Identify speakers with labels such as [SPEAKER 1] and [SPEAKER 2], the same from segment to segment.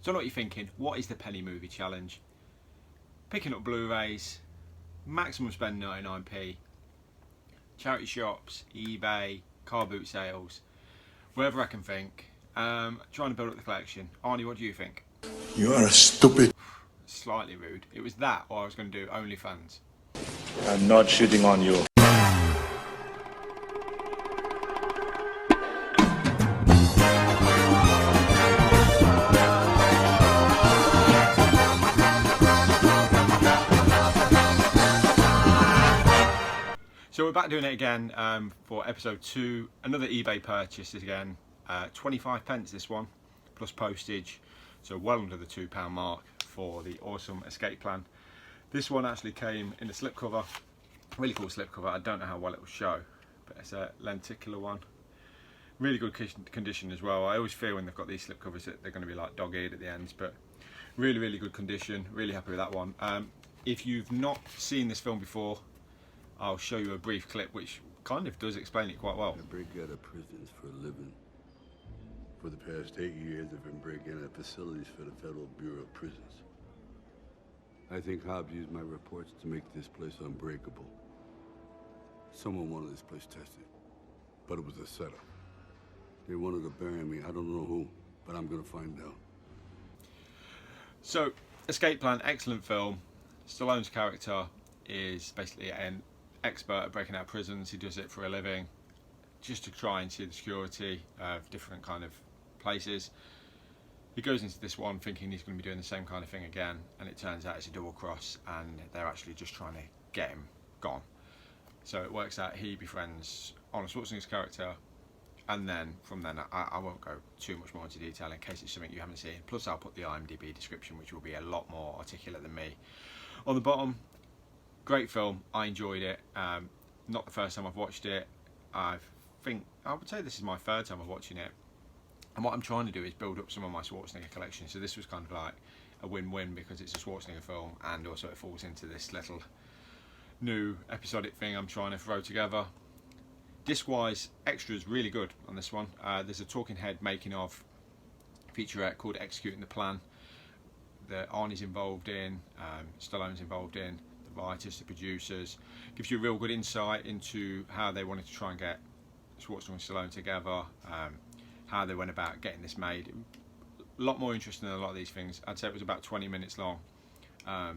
[SPEAKER 1] So I know what you're thinking, what is the penny movie challenge? Picking up Blu-rays, maximum spend 99p, charity shops, eBay, car boot sales, wherever I can think, trying to build up the collection. Arnie, what do you think?
[SPEAKER 2] You are a stupid.
[SPEAKER 1] Slightly rude. It was that, or I was going to do OnlyFans.
[SPEAKER 3] I'm not shooting on you.
[SPEAKER 1] So we're back doing it again for episode 2. Another eBay purchase again. 25 pence this one, plus postage. So well under the £2 mark for the awesome escape plan. This one actually came in a slipcover. Really cool slipcover. I don't know how well it will show, but it's a lenticular one. Really good condition as well. I always fear when they've got these slipcovers that they're going to be like dog-eared at the ends, but really good condition. Really happy with that one. If you've not seen this film before, I'll show you a brief clip which kind of does explain it quite well.
[SPEAKER 4] I break out of prisons for a living. For the past 8 years, I've been breaking out of facilities for the Federal Bureau of Prisons. I think Hobbs used my reports to make this place unbreakable. Someone wanted this place tested, but it was a setup. They wanted to bury me. I don't know who, but I'm gonna find out.
[SPEAKER 1] So, Escape Plan, excellent film. Stallone's character is basically an expert at breaking out of prisons. He does it for a living, just to try and see the security of different kind of places. He goes into this one thinking he's going to be doing the same kind of thing again, and it turns out it's a double cross, and they're actually just trying to get him gone. So it works out he befriends Arnold Schwarzenegger's character, and then from then I won't go too much more into detail in case it's something you haven't seen. Plus I'll put the IMDb description, which will be a lot more articulate than me, on the bottom. Great film, I enjoyed it. Not the first time I've watched it. I would say this is my third time of watching it. And what I'm trying to do is build up some of my Schwarzenegger collection. So this was kind of like a win-win because it's a Schwarzenegger film, and also it falls into this little new episodic thing I'm trying to throw together. Disc-wise, extras really good on this one. There's a talking head making of featurette called Executing the Plan that Arnie's involved in, Stallone's involved in, the writers, the producers. Gives you a real good insight into how they wanted to try and get Schwarzenegger and Stallone together, how they went about getting this made. A lot more interesting than a lot of these things. I'd say it was about 20 minutes long,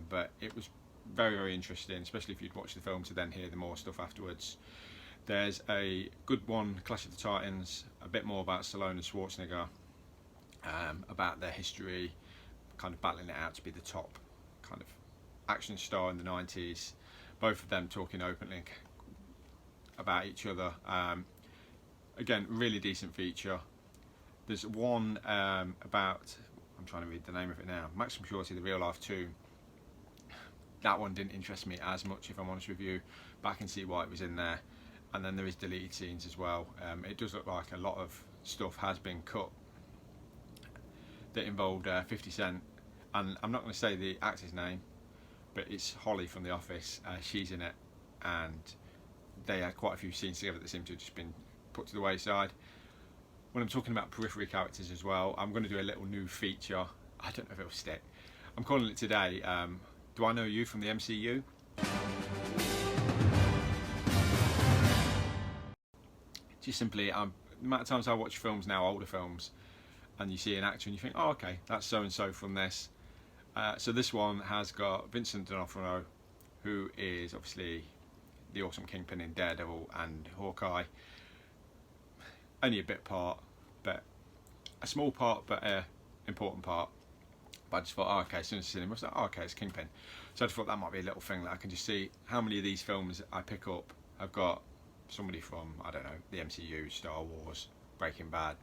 [SPEAKER 1] but it was very interesting, especially if you'd watch the film to then hear the more stuff afterwards. There's a good one, Clash of the Titans, a bit more about Stallone and Schwarzenegger, about their history, kind of battling it out to be the top kind of action star in the 90s. Both of them talking openly about each other. Again, really decent feature. There's one about, I'm trying to read the name of it now, Maximum Shorty, the real life tomb. That one didn't interest me as much, if I'm honest with you, but I can see why it was in there. And then there is deleted scenes as well. It does look like a lot of stuff has been cut that involved 50 Cent, and I'm not going to say the actor's name, but it's Holly from The Office. She's in it, and they had quite a few scenes together that seem to have just been put to the wayside. When I'm talking about periphery characters as well, I'm going to do a little new feature. I don't know if it'll stick. I'm calling it today, Do I Know You from the MCU? Just simply, the amount of times I watch films now, older films, and you see an actor and you think, oh okay, that's so-and-so from this. So this one has got Vincent D'Onofrio, who is obviously the awesome Kingpin in Daredevil and Hawkeye. Only a bit part, but a small part, but an important part. But I just thought, oh, okay, as soon as I see him, I was like, oh, okay, it's Kingpin. So I just thought that might be a little thing that I can just see how many of these films I pick up have got somebody from, I don't know, the MCU, Star Wars, Breaking Bad,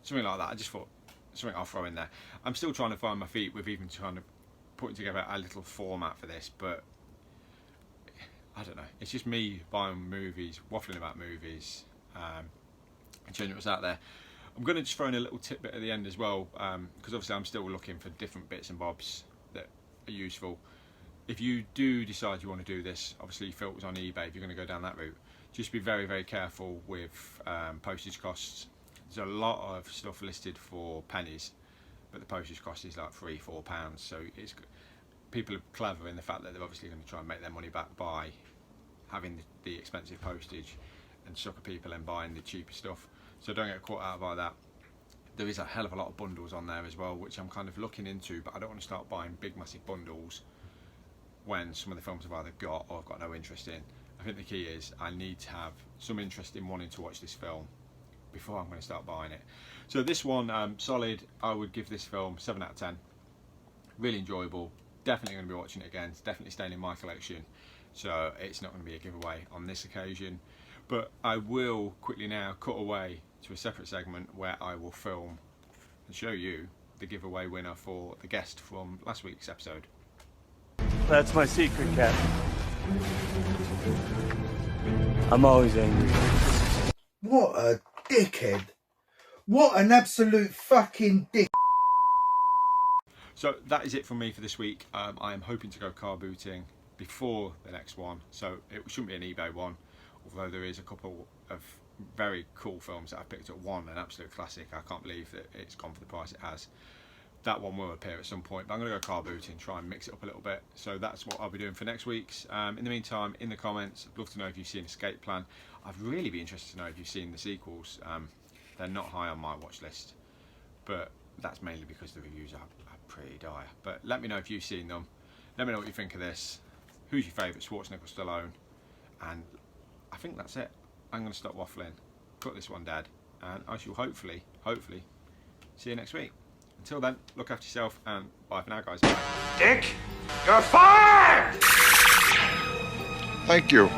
[SPEAKER 1] something like that. I just thought, something I'll throw in there. I'm still trying to find my feet with even trying to putting together a little format for this, but I don't know. It's just me buying movies, waffling about movies, and showing what's out there. I'm going to just throw in a little tidbit at the end as well, because obviously I'm still looking for different bits and bobs that are useful. If you do decide you want to do this, obviously filters on eBay if you're going to go down that route. Just be very careful with postage costs. There's a lot of stuff listed for pennies, but the postage cost is like £3-4. So it's, people are clever in the fact that they're obviously going to try and make their money back by having the expensive postage and sucker people and buying the cheaper stuff. So don't get caught out by that. There is a hell of a lot of bundles on there as well, which I'm kind of looking into, but I don't want to start buying big massive bundles when some of the films I've either got or I've got no interest in. I think the key is I need to have some interest in wanting to watch this film before I'm going to start buying it. So this one, solid. I would give this film 7 out of 10. Really enjoyable. Definitely going to be watching it again. It's definitely staying in my collection. So it's not going to be a giveaway on this occasion. But I will quickly now cut away to a separate segment where I will film and show you the giveaway winner for the guest from last week's episode.
[SPEAKER 5] That's my secret, Captain. I'm always angry.
[SPEAKER 6] What a dickhead. What an absolute fucking dick.
[SPEAKER 1] So that is it from me for this week. I am hoping to go car booting before the next one, so it shouldn't be an eBay one, although there is a couple of very cool films that I picked up. One, an absolute classic. I can't believe that it's gone for the price it has. That one will appear at some point, but I'm going to go car booting, try and mix it up a little bit. So that's what I'll be doing for next week's. In the meantime, in the comments, I'd love to know if you've seen Escape Plan. I'd really be interested to know if you've seen the sequels. They're not high on my watch list, but that's mainly because the reviews are pretty dire. But let me know if you've seen them. Let me know what you think of this. Who's your favourite, Schwarzenegger or Stallone? And I think that's it. I'm going to stop waffling, cut this one dead, and I shall hopefully see you next week. Until then, look after yourself, and bye for now, guys.
[SPEAKER 7] Dick, you're fired!
[SPEAKER 2] Thank you.